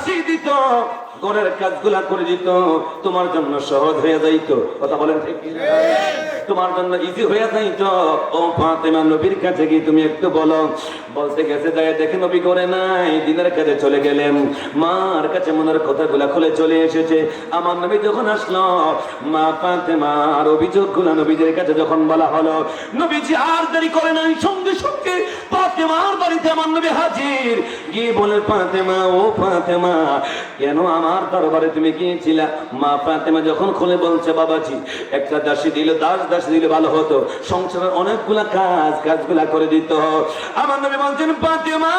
দাসী দিত, ঘরের কাজগুলা করে দিত, তোমার জন্য সহজ হয়ে যাইতো। কথা বলেন ঠিক কিনা? তোমার জন্য ইজি হয়ে যাইতো। ও ফাতেমা, নবীর কাছে গিয়ে তুমি একটু বলো। বলতে গেছে, যায় দেখে নবী করে নাই, দিনের কাজে চলে গেলেন। মার কাছে মনের কথাগুলা খুলে চলে এসেছে। আমার নবী যখন আসলো, মা ফাতেমার অভিযোগগুলা নবীদের কাছে যখন বলা হলো, নবীজি আর দেরি করে নাই, সঙ্গে সঙ্গে ফাতেমার বাড়িতে আমার নবী হাজির। গিয়ে বলে, ফাতেমা, ও ফাতেমা, কেন আমার দরবারে তুমি গিয়েছিলা? মা ফাতেমা যখন খুলে বলছে, বাবাজি, একটা দাসী দিলে, দাসী দিলে ভালো হতো, সংসারের অনেকগুলা কাজগুলা করে দিত। আমার নবী বলছেন, ফাতেমা,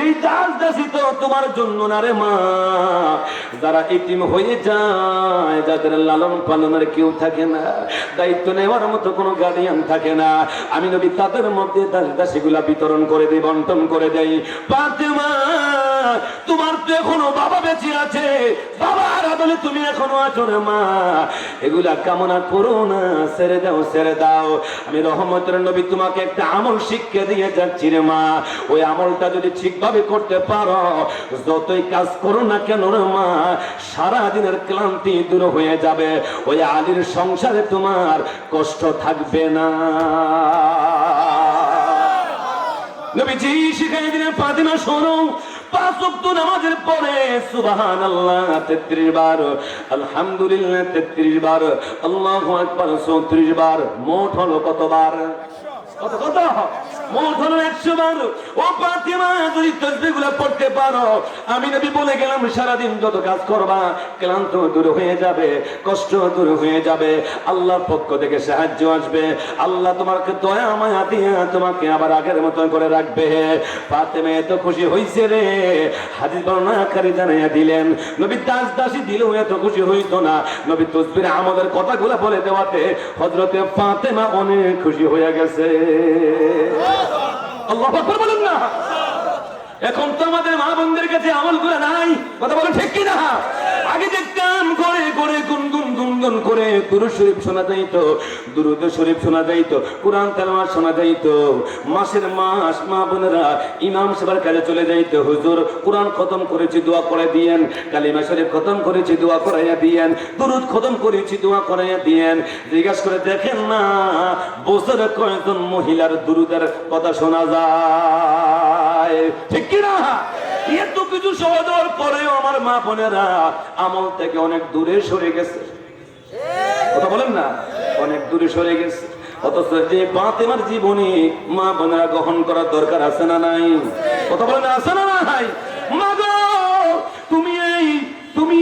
এই দাসী তো তোমার জন্য না রে মা। যারা ইতিম হয়ে যায়, যাদের লালন পালনের কেউ থাকে না, দায়িত্ব নেওয়ার মতো কোনো গার্ডিয়ান থাকে না, আমি নবী তাদের মধ্যে দাসীগুলা বিতরণ করে দেই, বন্টন করে দেই। ফাতেমা, তোমার তো এখনো বাবা বেঁচে আছে, বাবার আদলে তুমি এখনো আছো রে মা। এগুলা কামনা করো না, ছেড়ে দাও, ছেড়ে দাও। আমি রহমতের নবী তোমাকে একটা আমল শিক্ষা দিয়ে যাচ্ছি রে মা। ওই আমলটা যদি ঠিকভাবে করতে পারো, যতই কাজ করো না কেন রে মা, সারা দিনের ক্লান্তি দূর হয়ে যাবে। ওই আলীর সংসারে তোমার কষ্ট থাকবে না। নবীজি শিখাই দিলেন, ফাতেমা শোনো, 5 ওয়াক্ত নামাজের পরে সুবহানাল্লাহ 33 বার, আলহামদুলিল্লাহ 33 বার, আল্লাহু আকবার 34 বার, মোট হলো কতবার? কত? মোট হলো 100 বার। ও ফাতেমা, যদি তাসবিহগুলো পড়তে পারো, আমি নবী বলে গেলাম, সারাদিন যত কাজ করবা, ক্লান্ত দূর হয়ে যাবে, কষ্ট দূর হয়ে যাবে, আল্লাহর পক্ষ থেকে সাহায্য আসবে, আল্লাহ তোমাকে দয়া মায়া দিয়ে তোমাকে আবার আগের মতো করে রাখবে। ফাতেমা এত খুশি হইছে রে, হাদিস বর্ণনাকারী জানাইয়া দিলেন, নবী দাসী দিলেও এত খুশি হইতো না। নবী তাসবিহ আমাদের কথাগুলো বলে দেওয়াতে হযরতে ফাতেমা অনেক খুশি হয়ে গেছে। আল্লাহু আকবার বলেন না। এখন তো আমাদের মা বোনদের কাছে আমলগুলো নাই, কথা বলেন ঠিক কিনা? আগে দেখতাম ঘরে ঘরে গুনগুন করে দুরূদ শরীফ শোনা যাইতো, দুরূদ শরীফ শোনা যাইতো, কোরআন তেলাওয়াত শোনা যাইতো। মাসের মাস মা বোনেরা ইমাম সাহেবের কাছে চলে যাইতো, হুজুর কোরআন খতম করেছি, দোয়া করে দিয়েন, কালিমা শরীফ খতম করেছি, দোয়া করাইয়া দিয়েন, দুরূদ খতম করেছি, দোয়া করাইয়া দিয়েন। জিজ্ঞাসা করে দেখেন না, বছরে কয়েকজন মহিলার দুরূদের কথা শোনা যায়, ঠিক কিনা? এত কিছু সহজ হওয়ার পরেও আমার মা বোনেরা আমল থেকে অনেক দূরে সরে গেছে। কথা বলেন না, অনেক দূরে সরে গেছে। অথচ যে ফাতেমার জীবনী মা বোনেরা গ্রহণ করার দরকার আছে না নাই? কথা বলেন, আছে না নাই? মা গো, তুমি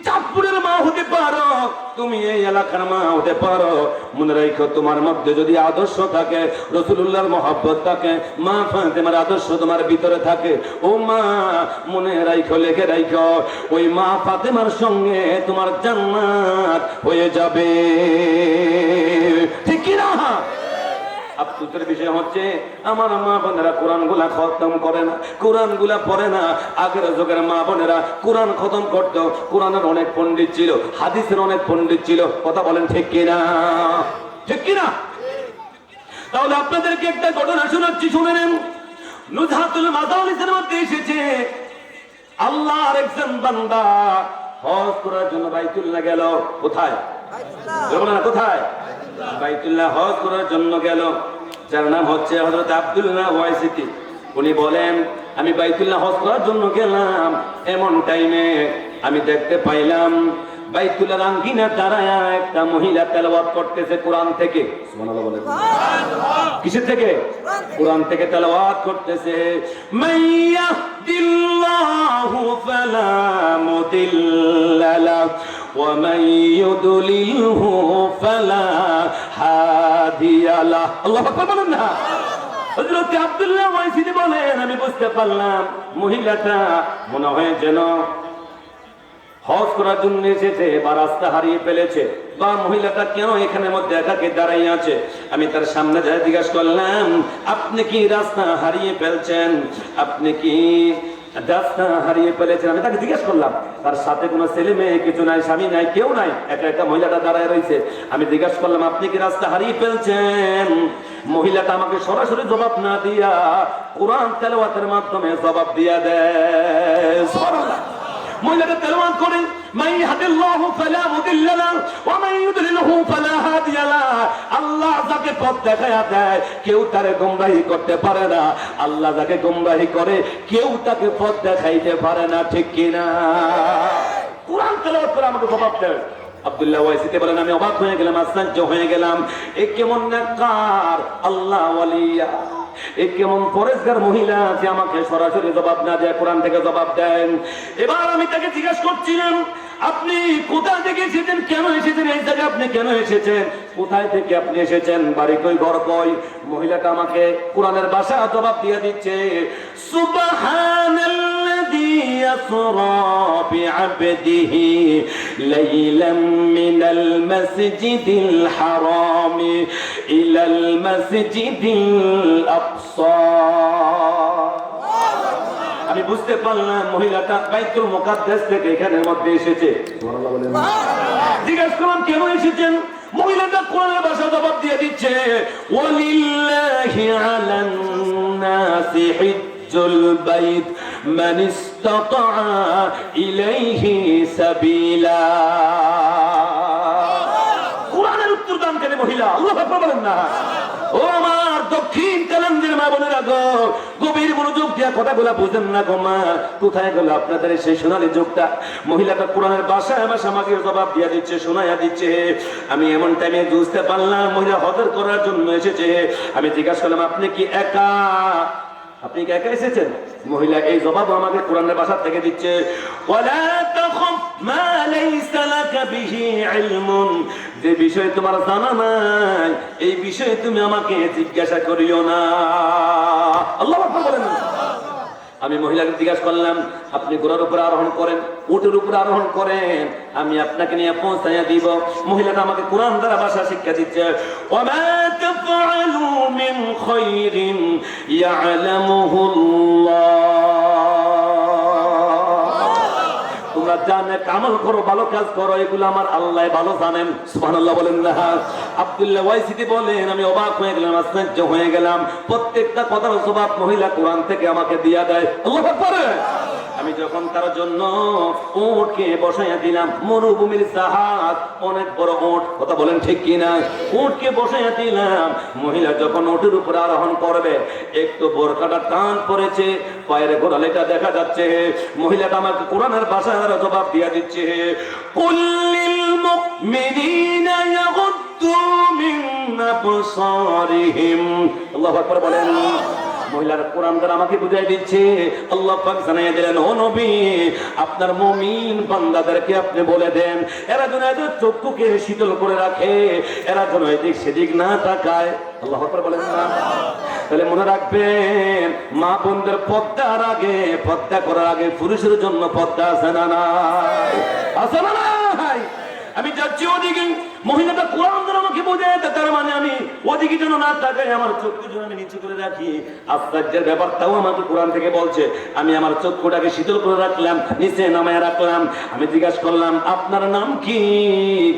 চাঁদপুরের মা হতে পারো, তুমি এই এলাকার মা হতে পারো, মনে রাখো, তোমার মধ্যে যদি আদর্শ থাকে, রাসূলুল্লাহর মহব্বত থাকে, মা ফাতেমার আদর্শ তোমার ভিতরে থাকে, ও মা মনে রাখো, লিখে রাখো, ওই মা ফাতেমার সঙ্গে তোমার জান্নাত হয়ে যাবে, ঠিক কি না? আফসোসের বিষয় হচ্ছে আমার মা বোনেরা কোরআনগুলা খতম করে না, কোরআনগুলা পড়ে না। আগের যুগের মা বোনেরা কোরআন খতম করতো, কোরআনের অনেক পণ্ডিত ছিল, হাদিসের অনেক পণ্ডিত ছিল, কথা বলেন ঠিক কিনা? ঠিক কিনা? তাহলে আপনাদেরকে একটা ঘটনা শোনাচ্ছি, শুনে নেন। নুজহাতুল মাদারিসের মধ্যে এসেছে, আল্লাহর একজন বান্দা হজ করার জন্য বাইতুল্লাহ গেল। কোথায়? কোথায়? বাইতুল্লাহ হজ করার জন্য গেল। যার নাম হচ্ছে হযরত আব্দুল্লাহ ওয়াইসিতি। উনি বলেন, আমি বাইতুল্লাহ হজ করার জন্য গেলাম, এমন টাইমে আমি দেখতে পাইলাম বাইতুল্লাহ আঙ্গিনা দাঁড়ায় একটা মহিলা তেলাওয়াত করতেছে কোরআন থেকে। সুবহানাল্লাহ বলেন। কিসের থেকে? কোরআন থেকে তেলাওয়াত করতেছে। মাইয়াহদিল্লাহু ফালা মুদিল্লা লাহু ওয়া মান ইউদ্লিলহু ফালা হাদিয়া লাহু। আল্লাহু আকবার বলেন না। হযরত আব্দুল্লাহ ওয়াইসিদি বলেন, আমি বুঝতে পারলাম মহিলাটা মনে হয় যেন হজ করার জন্য এসেছে বা রাস্তা হারিয়ে ফেলেছে, বা মহিলাটা কেন এখানের মধ্যে একাকে দাঁড়াই আছে। আমি তার সামনে যাই জিজ্ঞাসা করলাম, আপনি কি রাস্তা হারিয়ে ফেলছেন? আপনি কি রাস্তা হারিয়ে ফেলেছেন। আমি তাকে জিজ্ঞেস করলাম, তার সাথে কোনো ছেলে মেয়ে কিছু নাই, স্বামী নাই, কেউ নাই, একা একটা মহিলাটা দাঁড়ায় রয়েছে। আমি জিজ্ঞেস করলাম, আপনি কি রাস্তা হারিয়ে ফেলছেন? মহিলাটা আমাকে সরাসরি জবাব না দিয়া কোরআন তেলাওয়াতের মাধ্যমে জবাব দিয়া দেয়। সুবহানাল্লাহ। মহিলাটা তেলাওয়াত করে, মান ইয়াহদিল্লাহু ফালা মুদিল্লা লাহু ওয়া মান ইউদ্লিলহু ফালা হাদিয়া লাহু। আল্লাহ যাকে পথ দেখায়া দেয় কেউ তারে গোমরাহি করতে পারে না, আল্লাহ যাকে গোমরাহি করে কেউ তাকে পথ দেখাইতে পারে না। ঠিক কি না? কোরআন তেলাওয়াত করে আমাকে জবাব দেয়। আব্দুল্লাহ ওয়াইসিতে বলেন, আমি অবাক হয়ে গেলাম, আশ্চর্য হয়ে গেলাম। এ কেমন নেককার আল্লাহ ওয়ালিয়া, এ কেমন পরেশগার মহিলা যে আমাকে সরাসরি জবাব না দেয় কোরআন থেকে জবাব দেন। এবার আমি তাকে জিজ্ঞাসা করছিলাম, আপনি কোথা থেকে এসেছেন, কেন এসেছেন, এই জায়গায় আপনি কেন এসেছেন, কোথায় থেকে আপনি এসেছেন, বাড়ি কই, ঘর কই? মহিলাটা আমাকে কোরআনের ভাষা জবাব দিয়ে দিচ্ছে, সুবহানাল্লাযী আসরা বিআবদিহি লাইলাম মিনাল মাসজিদিল হারাম ইলাল মাসজিদিল আকসা। আমি বুঝতে পারলাম মহিলাটা বাইতুল মুকাদ্দাস থেকে এখানের মধ্যে এসেছে। সুবহানাল্লাহ বলেন। জিজ্ঞাসা করলাম, কেন এসেছেন? মহিলাটা কোরআনের ভাষা জবাব দিয়ে দিচ্ছে, ওয়ালিল্লাহি আলান নাসি হিজ্জুল বাইত মান ইসতাতা ইলাইহি সাবিলা। কোরআনের উত্তর দানকারী মহিলা, আল্লাহু আকবার বলেন না। ও আমার দক্ষিণ কালান্দের মা বোনেরা গো, গভীর মনোযোগ দিয়া কথাগুলা বুঝেন না গো মা। কোথায় গেল আপনাদের সেই সোনালী যুগটা? মহিলাটা কোরআনের ভাষায় ভাষা আমাকে জবাব দিয়া দিচ্ছে, শোনাইয়া দিচ্ছে। আমি এমন টাইমে বুঝতে পারলাম মহিলা হজর করার জন্য এসেছে। আমি জিজ্ঞাসা করলাম, আপনি কি একা? আপনি কি একা এসেছেন? মহিলা এই জবাব আমাকে কোরআনের ভাষা থেকে দিচ্ছে, ওয়ালা তাখাফ মা লাইসা লাকা বিহি ইলমুন। যে বিষয় তোমার জানা নাই এই বিষয়ে তুমি আমাকে জিজ্ঞাসা করিও না। আল্লাহু আকবার বলেন। আমি মহিলাকে জিজ্ঞাসা করলাম, আপনি ঘোড়ার উপরে আরোহণ করেন, উটের উপরে আরোহণ করেন, আমি আপনাকে নিয়ে পৌঁছাইয়া দিব। মহিলাটা আমাকে কোরআন দ্বারা ভাষা শিক্ষা দিচ্ছে, ওয়ামা তাফআলু মিন খায়রিন ইয়া'লামুহুল্লাহ। তোমরা জানে আমল করো, ভালো কাজ করো, এগুলো আমার আল্লাহ ভালো জানেন। সুবহানাল্লাহ বলেন না। আব্দুল্লাহ ওয়াইসিদি বলেন, আমি অবাক হয়ে গেলাম, আশ্চর্য হয়ে গেলাম। প্রত্যেকটা কথার জবাব মহিলা কোরআন থেকে আমাকে দিয়া দেয়। আল্লাহু আকবার। আমি যখন তার জন্য উটকে বসাইয়া দিলাম, মরুভূমির জাহাজ, অনেক বড় উট, কথা বলেন ঠিক কিনা? উটকে বসাইয়া দিলাম। মহিলা যখন উটের উপরে আরোহণ করবে, একটু বোরকাটা টান পড়েছে, পায়ের গোড়ালিটা দেখা যাচ্ছে। মহিলাটা আমাকে কোরআনের ভাষায় জবাব দিয়া দিচ্ছে, কুল্লিল মুমিনিনা ইয়াগুদ্দু মিন আবসারিহিম। আল্লাহু আকবার বলেন। মহিলার কোরআন দ্বারা আমাকে বুঝাই দিচ্ছে, আল্লাহ পাক জানাইয়া দিলেন, ও নবী, আপনার মুমিন বান্দাদেরকে আপনি বলে দেন, এরা যেন এদের চক্ষুকে শীতল করে রাখে, এরা যেন এদিক সেদিক না তাকায়। আল্লাহু আকবার বলেন না। তাহলে মনে রাখবেন, মা বোনদের পর্দার আগে, পর্দা করার আগে পুরুষের জন্য পর্দা আছে না নাই? আছে না নাই? আমি যাচ্ছি ওদিকে, মহিলাটা কোরআন দ্বারা আমাকে বোঝায়, তার মানে আমি ওদিকে যেন না তাকাই, আমার চক্ষু যেন আমি নিচু করে রাখি। আশ্চর্যের ব্যাপারটাও আমাকে কোরআন থেকে বলছে। আমি আমার চক্ষুটাকে শীতল করে রাখলাম, নিচে নামায় রাখলাম। আমি জিজ্ঞাসা করলাম, আপনার নাম কি?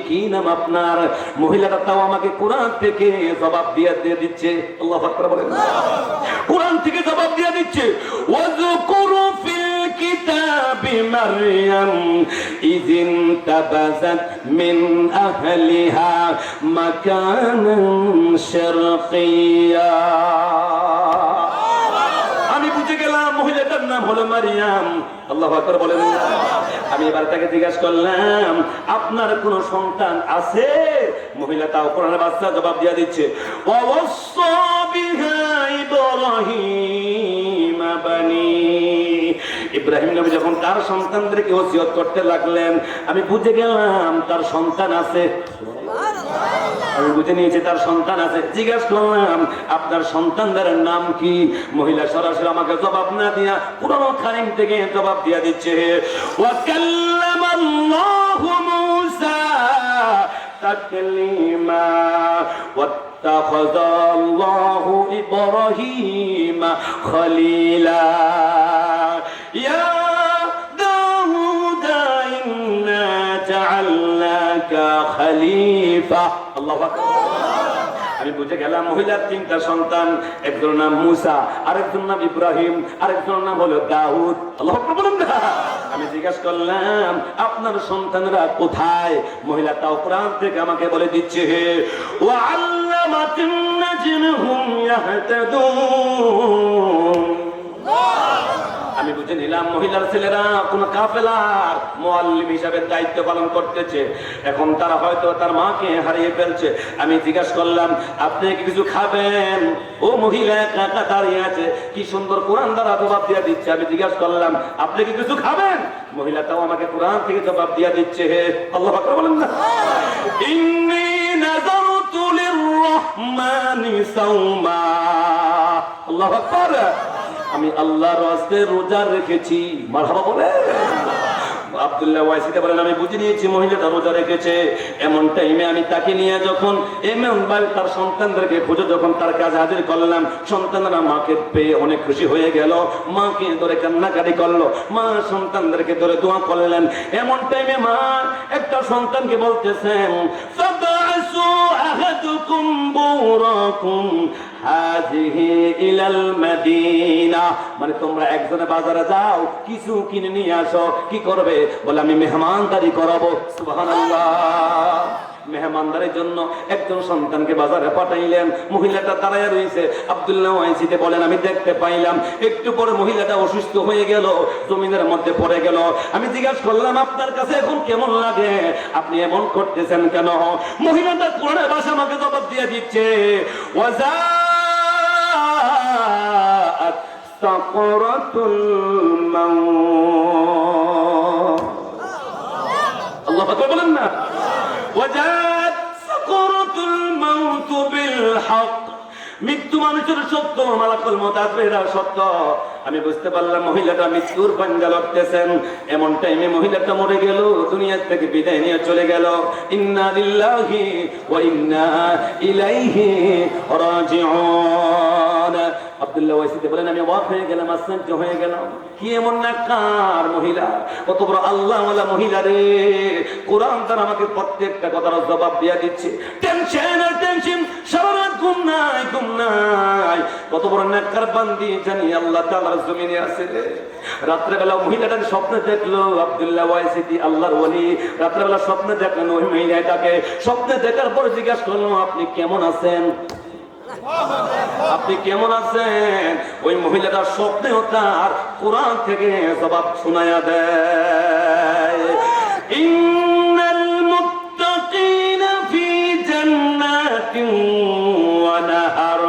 কি নাম আপনার? মহিলাটা তাও আমাকে কোরআন থেকে জবাব দিয়ে দিচ্ছে। আল্লাহু আকবার বলেন। কোরআন থেকে জবাব দিয়ে দিচ্ছে, ওয়াযকুরু ফিল কিতাবি মারইয়াম ইযিন তাবাযাত মিন আহলিহা মাকানান শারকিয়্যা। আমি বুঝে গেলাম মহিলাটার নাম হলো মারিয়াম। আল্লাহু আকবার বলেন। আমি এবার তাকে জিজ্ঞাসা করলাম, আপনার কোন সন্তান আছে? মহিলা তাও কোরআনের ভাষায় জবাব দিয়ে দিচ্ছে, ওয়াওয়াসসা বিহা ইব্রাহিম বানি। ইব্রাহিম নবী যখন তার সন্তানদেরকে ওসিয়ত করতে লাগলেন, আমি বুঝে গেলাম তার সন্তান আছে। আমি বুঝে নিয়েছি তার সন্তান আছে। জিজ্ঞাসা করলাম, আপনার সন্তানদের নাম কি? মহিলা সরাসরি আমাকে জবাব না দিয়া কোরআন কারীম থেকে জবাব দিয়া দিচ্ছে, ওয়া কাল্লামাল্লাহু মূসা তাকলিমা ওয়াত্তাখাযাল্লাহু ইব্রাহিমা খলিলা। ইয়া হানিফা। আল্লাহু আকবার। আমি বুঝে গেলাম মহিলার 3টা সন্তান, একজনের নাম মুসা, আরেকজনের নাম ইব্রাহিম, আরেকজনের নাম হলো দাউদ। আল্লাহু আকবার বলেন না। আমি জিজ্ঞাসা করলাম আপনার সন্তানরা কোথায়? মহিলা তাও কোরআন থেকে আমাকে বলে দিচ্ছে, ওয়া আল্লামাতিন নাজমুহুম ইয়াহতাদুন। আমি বুঝে নিলাম মহিলার ছেলেরা কোন কাফেলার মুআল্লিম হিসাবে দায়িত্ব পালন করতেছে। এখন তারা হয়তো তার মাকে হারিয়ে ফেলছে। আমি জিজ্ঞাসা করলাম আপনি কি কিছু খাবেন? ও মহিলা একা দাঁড়িয়ে আছে, কি সুন্দর কোরআন দ্বারা জবাব দিয়ে দিচ্ছে। আমি জিজ্ঞাসা করলাম আপনি কি কিছু খাবেন? মহিলাটাও আমাকে কোরআন থেকে জবাব দিয়ে দিচ্ছে। হে আল্লাহু আকবার বলেন না। ইন্নী নাযারতু লিররহমানি সাওমা। আল্লাহু আকবার। আমি আল্লাহর রাস্তায় রোজা রেখেছি। মারহাবা বলে। আব্দুল্লাহ ওয়াইসিতে বলেন আমি বুঝে নিয়েছি মহিলাটা রোজা রেখেছে। এমন টাইমে আমি তাকে নিয়ে যখন এমন ভাবে তার সন্তানদেরকে খুঁজে যখন তার কাছে হাজির করলাম, সন্তানরা মাকে পেয়ে অনেক খুশি হয়ে গেল, মাকে ধরে কান্নাকাটি করলো, মা সন্তানদেরকে ধরে দোয়া করলেন। এমন টাইমে মা একটা সন্তানকে বলতেছেন, ফাবাসু আহাদুকুম বুরাকুম হাযিহি ইলাল মাদিনা। মানে তোমরা একজনে বাজারে যাও, কিছু কিনে নিয়ে আসো। কি করবে? বলে আমি মেহমানদারি করাবো। সুবহানাল্লাহ। মেহমানদারির জন্য একজন সন্তানকে বাজারে পাঠাইলেন। মহিলাটা দাঁড়ায় রয়েছে। আব্দুল্লাহ ওয়াইসিতে বলেন আমি দেখতে পাইলাম একটু পরে মহিলাটা অসুস্থ হয়ে গেল, জমিনের মধ্যে পড়ে গেল। আমি জিজ্ঞাসা করলাম আপনার কাছে এখন কেমন লাগে? আপনি এমন করতেছেন কেন? মহিলাটা কোরআনের ভাষা আমাকে জবাব দিয়ে দিচ্ছে, ওয়াজাআত সাকরাতুল মাউত। আল্লাহু আকবার বলেন না। ওয়াজাআত সাকরাতুল মাউত বিল হক। মৃত্যু মানুষের সত্য, মালাকুল মউত আসবে, এটা সত্য। আমি বুঝতে পারলাম মহিলাটা মৃত্যুর পাঞ্জা লড়তেছেন। এমন টাইমে মহিলাটা মরে গেল, দুনিয়া থেকে বিদায় নিয়ে চলে গেল। ইন্না লিল্লাহি ওয়া ইন্না ইলাইহি রাজিউন। আব্দুল্লাহ ওয়াইসিতে বলেন আমি অবাক হয়ে গেলাম, আশ্চর্য হয়ে গেলাম। কি এমন নাকার মহিলা, কত বড় আল্লাহওয়ালা মহিলা রে। কোরআন তার আমাকে প্রত্যেকটা কথার জবাব দিয়ে দিচ্ছে। টেনশন আর টেনশন, সারা রাত ঘুম নাই, ঘুম নাই। কত বড় নাকার বান্দি জানি আল্লাহ তাআলার জমিনে আছে। রাত্রেবেলা মহিলাটার স্বপ্নে দেখলো আব্দুল্লাহ ওয়াইসিতি আল্লাহর ওলি। রাত্রেবেলা স্বপ্নে দেখলেন ওই মহিলাটাকে। স্বপ্নে দেখার পর জিজ্ঞাসা করলো আপনি কেমন আছেন? আপনি কেমন আছেন? ওই মহিলাটার স্বপ্নেও তার কোরআন থেকে জবাব শোনায়া দেয়। ইন্নাল মুত্তাকিনা ফি জান্নাতিন ওয়া নাহার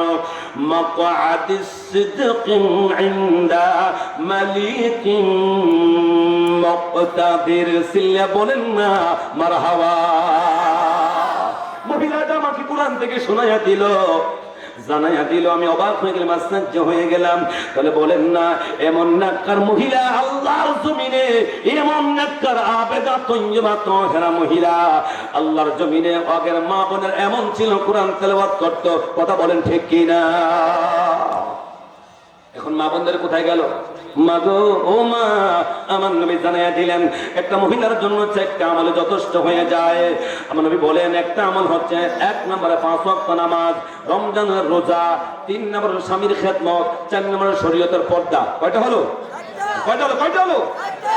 মাকআদিস সিদকিন ইনদা মালিকিন মুকতাদির। সিল্লা বলেন না মারহাবা। মহিলাটা আমাকে কোরআন থেকে শোনায়া দিল, জানাইয়া দিল। আমি অবাক হয়ে গেলাম, আশ্চর্য হয়ে গেলাম। তাহলে বলেন না এমন নাক্কার মহিলা আল্লাহর জমিনে, এমন নাক্কার আবেদা তৈয়বা তাহেরা মহিলা আল্লাহর জমিনে আগের মা বোনের এমন ছিল, কোরআন তেলাওয়াত করত। কথা বলেন ঠিক কিনা? এখন মা বোনদের কোথায় গেল? মা গো, ও মা, আমার নবী জানাইয়া দিলেন একটা মহিলার জন্য 4টা আমল যথেষ্ট হয়ে যায়। আমার নবী বলেন একটা আমল হচ্ছে 1 নম্বরে 5 ওয়াক্ত নামাজ, রমজানের রোজা, 3 নম্বরে স্বামীর খেদমত, 4 নম্বরে শরীয়তের পর্দা। কয়টা হলো? কয়টা হলো? কয়টা হলো?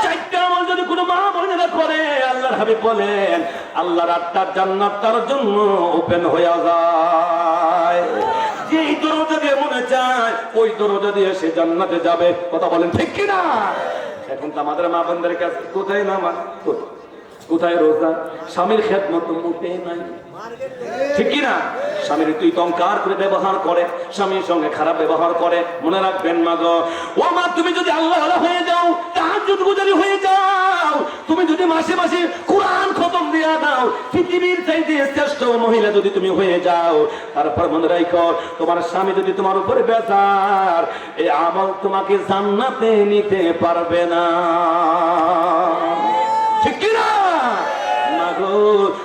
4টা আমল যদি কোনো মা বোনেরা করে, আল্লাহর হাবিব বলেন আল্লাহর 8টা জান্নাত তার জন্য ওপেন হয়ে যায়। যেই দরজা দিয়ে মনে চায় ওই দরজা দিয়ে সে জান্নাতে যাবে। কথা বলেন ঠিক কিনা? এখন তো আমাদের মা বোনদের কাছে কোথায় নামাজ, কোথায় রোজা, স্বামীর খেদমত মোটেই নাই। ঠিক কিনা? স্বামীর তুই টঙ্কার করে ব্যবহার করে, স্বামীর সঙ্গে খারাপ ব্যবহার করে। মনে রাখবেন মা গো, ও মা, তুমি যদি আল্লাহ হয়ে যাও, তাহাজ্জুদ গুজারি হয়ে যাও, তুমি যদি মাসে মাসে কোরআন খতম দিয়া দাও, পৃথিবীর চাইতে শ্রেষ্ঠ মহিলা যদি তুমি হয়ে যাও, তারপর মনে রাখো তোমার স্বামী যদি তোমার উপরে বেজার, এই আমল তোমাকে জান্নাতে নিতে পারবে না। ঠিক কিনা?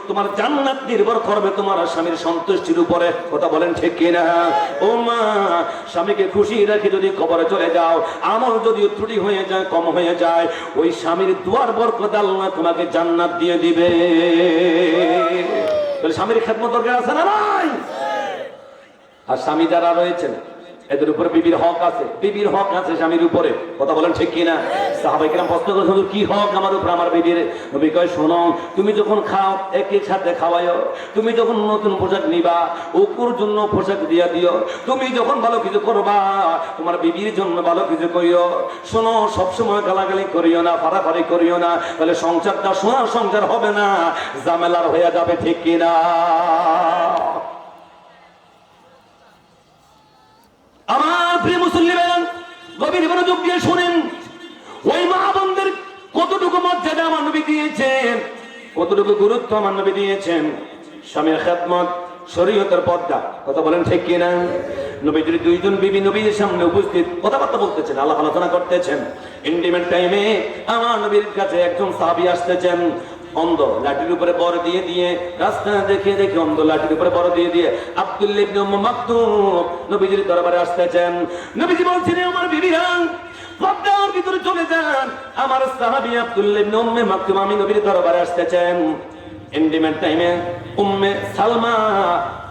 তোমার জান্নাত নির্ভর করবে তোমার স্বামীর সন্তুষ্টির উপরে। কথা বলেন ঠিক কিনা? ও মা, স্বামীকে খুশি রেখে যদি কবরে চলে যাও, আমল যদি ত্রুটি হয়ে যায়, কম হয়ে যায়, ওই স্বামীর দুয়ার বরকত আল্লাহ তোমাকে জান্নাত দিয়ে দিবে। তাহলে স্বামীর খেদমত দরকার আছে না নাই? আর স্বামী যারা রয়েছেন এদের উপরে বিবির হক আছে, বিবির হক আছে স্বামীর উপরে, কথা বলেন ঠিক কিনা? সাহাবায়ে কেরাম প্রশ্ন করেন হুজুর কি হক আমার উপর আমার বিবির? নবী কয় শোনো, তুমি যখন খাও একই সাথে খাওয়াইও, তুমি যখন নতুন পোশাক নিবা ওকুর জন্য পোশাক দিয়া দিও, তুমি যখন ভালো কিছু করবা তোমার বিবির জন্য ভালো কিছু করিও। শোনো, সবসময় গালাগালি করিও না, ফাড়াফাড়ি করিও না, তাহলে সংসারটা সোনার সংসার হবে না, ঝামেলার হয়ে যাবে, ঠিক কিনা? আমার প্রিয় মুসলিম গভীর মনোযোগ দিয়ে শুনেন, ওই মা বোনদের কতটুকু মর্যাদা আমার নবী দিয়েছেন, কতটুকু গুরুত্ব আমার নবী দিয়েছেন। স্বামীর খেদমত শরীয়তের পর্দা, কথা বলেন ঠিক কিনা? নবীজির দুইজন বিবি নবীর সামনে উপস্থিত কথাবার্তা বলতেছেন, আলাপ আলোচনা করতেছেন। ইন্টিমেট টাইমে আমার নবীর কাছে একজন সাহাবী আসতেছেন, অন্ধ, লাঠির উপরে বর দিয়ে দিয়ে, রাস্তা দেখে দেখে অন্ধ লাঠির উপরে বর দিয়ে দিয়ে আব্দুল্লাহ ইবনে উম্মে মাকতুম নবীজির দরবারে আসতেছেন। নবীজি বলছেন আমার বিবিরা পর্দার ভিতরে চলে যান, আমার সাহাবী আব্দুল্লাহ ইবনে উম্মে মাকতুম আমি নবীর দরবারে আসতেছেন। ইন্টিমেট টাইমে উম্মে সালমা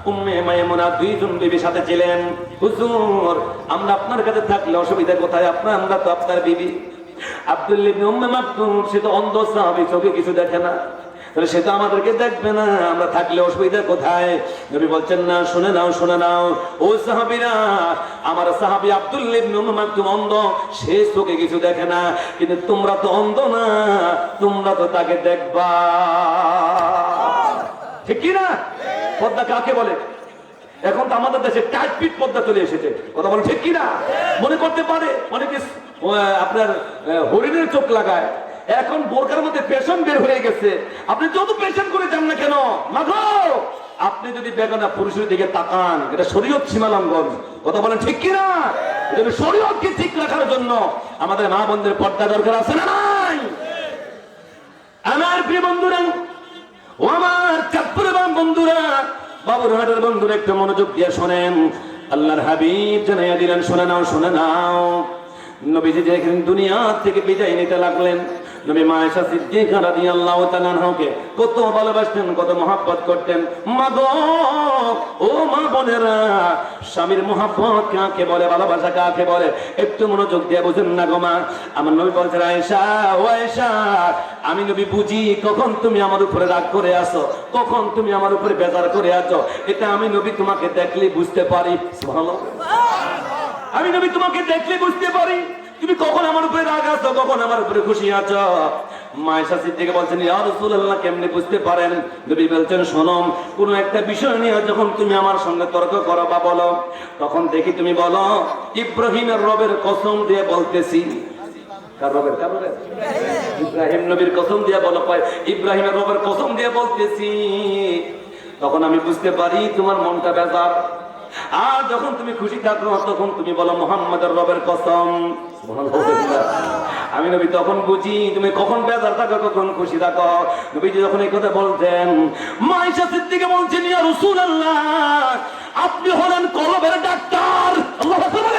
উম্মে মায়মুনা দুইজন বিবি সাথে ছিলেন। হুজুর আমরা আপনার কাছে থাকলে অসুবিধা কোথায়, আমরা তো আপনার বিবি। আব্দুল্লাহ ইবনে উম্মে মাকতুম সে তো অন্ধ সাহাবী, চোখে কিছু দেখে না, তাহলে সে তো আমাদেরকে দেখবে না, আমরা থাকলে অসুবিধা কোথায়? নবী বলছেন না, শুনে নাও শুনে নাও ও সাহাবীরা, আমার সাহাবী আব্দুল্লাহ ইবনে উম্মে মাকতুম অন্ধ, সে চোখে কিছু দেখে না, কিন্তু তোমরা তো অন্ধ না, তোমরা তো তাকে দেখবা, ঠিক কি না? পর্দা কাকে বলে? এখন তো আমাদের দেশে টাইট ফিট পর্দা চলে এসেছে, কথা বলে ঠিক কি না? মনে করতে পারে অনেকে আপনার হরিণের চোখ লাগায়, এখন বোরকার মধ্যে পেশন বের হয়ে গেছে, আপনি যত পেশন করে যান না কেন মাগো, আপনি যদি বেগানা পুরুষের দিকে তাকান এটা শরীয়ত সীমা লঙ্ঘন, কথা বলেন ঠিক কি না? শরীয়তকে ঠিক রাখার জন্য আমাদের মা বোনদের পর্দা দরকার আছে না নাই? আমার প্রিয় বন্ধুরা ও আমার চাঁদপুরের বন্ধুরা, বাবুরহাটের বন্ধুরা একটু মনোযোগ দিয়ে শোনেন, আল্লাহর হাবিব জানাইয়া দিলেন, শুনে নাও শুনে নাও। নবীজি যেদিন দুনিয়া থেকে বিদায় নিতে লাগলেন, নবী মা আয়েশা সিদ্দিকা রাদিয়াল্লাহু তাআলা আনহাকে কত ভালোবাসতেন, কত মহব্বত করতেন। মা গো, ও মা বোনেরা, স্বামীর মহব্বত কাকে বলে, ভালোবাসা কাকে বলে, একটু মনোযোগ দিয়ে বুঝুন না গো মা। আমার নবী বলছেন, আয়েশা ও আয়েশা, আমি নবী বুঝি কখন তুমি আমার উপরে রাগ করে আসো, কখন তুমি আমার উপরে বেজার করে আছো, এটা আমি নবী তোমাকে দেখলে বুঝতে পারি। সুবহানাল্লাহ, আমি নবী তোমাকে দেখলে বুঝতে পারি তুমি কখন আমার উপরে রাগ আছো, কখন আমার উপরে খুশি আছো। মা আয়েশা সিদ্দিকা বলছেন, ইয়া রাসূলুল্লাহ কেমনে বুঝতে পারেন? নবী বলছেন, শোনো, কোন একটা বিষয় নিয়ে যখন তুমি আমার সঙ্গে তর্ক করো বা বলো, তখন দেখি তুমি বলো ইব্রাহিমের রবের কসম দিয়ে বলতেছি। কার রবের? কার রবের? ইব্রাহিম নবীর কসম দিয়ে বলো, ইব্রাহিমের রবের কসম দিয়ে বলতেছি, তখন আমি বুঝতে পারি তোমার মনটা বেজার। আর যখন তুমি খুশি থাকো তখন তুমি বলো মুহাম্মাদের রবের কসম। আমি নবী তখন বুঝি তুমি কখন বেজার থাকো, কখন খুশি থাকো। নবীজি যখন এই কথা বলতেন, মা আয়েশা সিদ্দিকা বলছেন, ইয়া রাসূলুল্লাহ আপনি হলেন কলবের ডাক্তার। আল্লাহু আকবার।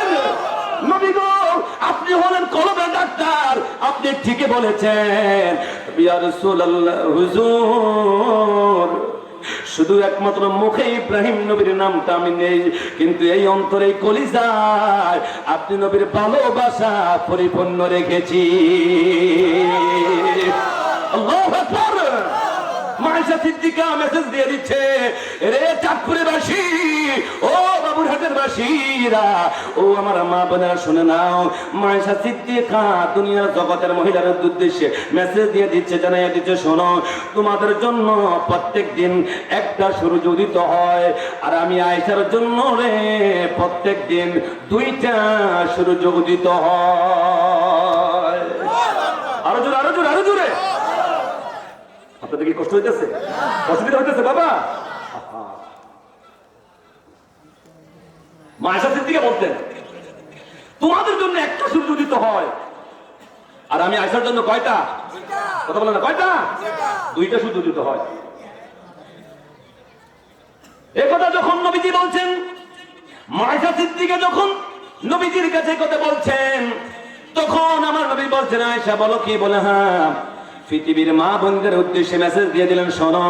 নবী গো, আপনি হলেন কলবের ডাক্তার, আপনি ঠিকই বলেছেন। ইয়া রাসূলুল্লাহ, হুজুর শুধু একমাত্র মুখে ইব্রাহিম নবীর নামটা আমি নেই, কিন্তু এই অন্তরে কলিজায় আপনি নবীর ভালোবাসা পরিপূর্ণ রেখেছি। আল্লাহু আকবার। মা আয়েশা সিদ্দিকা মেসেজ দিয়ে দিচ্ছে, রে চাঁদপুরের বাসী, ও বাবুরহাটের বাসীরা, ও আমার মা বোনেরা শুনে নাও। মা আয়েশা সিদ্দিকা দুনিয়ার জগতের মহিলার উদ্দেশ্যে মেসেজ দিয়ে দিচ্ছে, জানাইয়া দিচ্ছে, শোনো, তোমাদের জন্য প্রত্যেক দিন একটা সূর্য উদিত হয়, আর আমি আয়েশার জন্য রে প্রত্যেক দিন দুইটা সূর্য উদিত হয়। আরো জোরে, আরো জোরে, আরো জোরে। আপনাদের কি কষ্ট হইতেছে? অসুবিধা হইতেছে বাবা? মা আয়েশা সিদ্দিকা বলতেন, তোমাদের জন্য একটা সূর্য উদিত হয়, আর আমি আয়েশার জন্য কয়টা? কথা বলেন না, কয়টা? দুইটা সূর্য উদিত হয়। এই কথা যখন নবীজি বলছেন, মা আয়েশা সিদ্দিকা যখন নবীজির কাছে কথা বলছেন, তখন আমার নবী বলছেন, আয়েশা বলো কি? বলে হ্যাঁ। পৃথিবীর মা বোনদের উদ্দেশ্যে মেসেজ দিয়ে দিলেন, শোনো,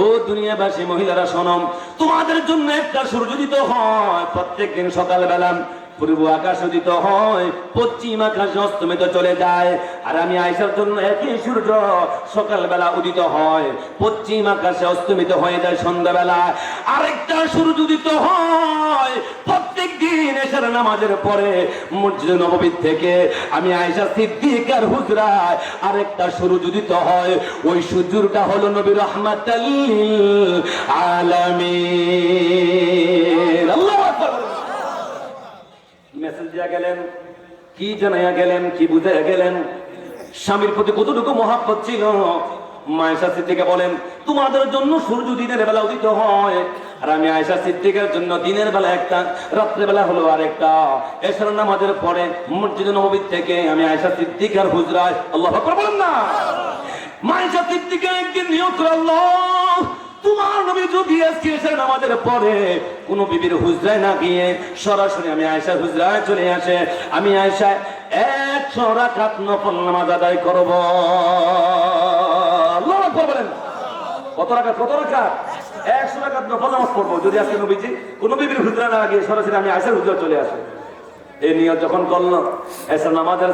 ও দুনিয়াবাসী মহিলারা শোনো, তোমাদের জন্য একটা সূর্য উদিত হয় প্রত্যেকদিন সকালবেলা, পূর্ব আকাশ উদিত হয়, পশ্চিম আকাশে অস্তমিত চলে যায়। আর আমি আয়েশার জন্য একই সূর্য সকালবেলা উদিত হয়, পশ্চিম আকাশে অস্তমিত হয়ে যায় সন্ধ্যাবেলা। আরেকটা সূর্য উদিত হয় প্রত্যেক দিন এশার নামাজের পরে মসজিদ নববী থেকে। আমি আয়েশা সিদ্দিকার হুজরায় আরেকটা সূর্য উদিত হয়, ওই সূর্যটা হলো নবী রাহমাতাল লিল আলামিন। আল্লাহু আকবার। মেসেজ দিয়া গেলেন, কি জানাইয়া গেলেন, কি বুঝাইয়া গেলেন, স্বামীর প্রতি কতটুকু মহাব্বত ছিল। আয়েশা সিদ্দিকা বলেন, তোমাদের জন্য সূর্য দিনের বেলা উদিত হয়, আর আমি আয়েশা সিদ্দিকার জন্য দিনের বেলা একটা, রাত্রে বেলা হলো আরেকটা। এশার নামাজের পরে মসজিদ নববী থেকে আমি আয়েশা সিদ্দিকার হুজরায়, আল্লাহু আকবার বলেন না, আয়েশা সিদ্দিকা একদিন নিয়ত করে, আল্লাহ তোমার নবী যদি আজকে এশার নামাজের পরে কোন বিবির হুজরায় না গিয়ে সরাসরি আমি আয়েশার হুজরায় চলে আসে, আমি আয়েশা 100 রাকাত নফল নামাজ আদায় করব। আল্লাহু আকবার বলেন। কত রাকাত? 100 রাকাত নফল নামাজ পড়বো যদি আজকে নবীজি কোন বিবির হুজরায় না গিয়ে সরাসরি আমি আয়েশার হুজরায় চলে আসে। এই নিয়ত যখন করলো, এশার নামাজের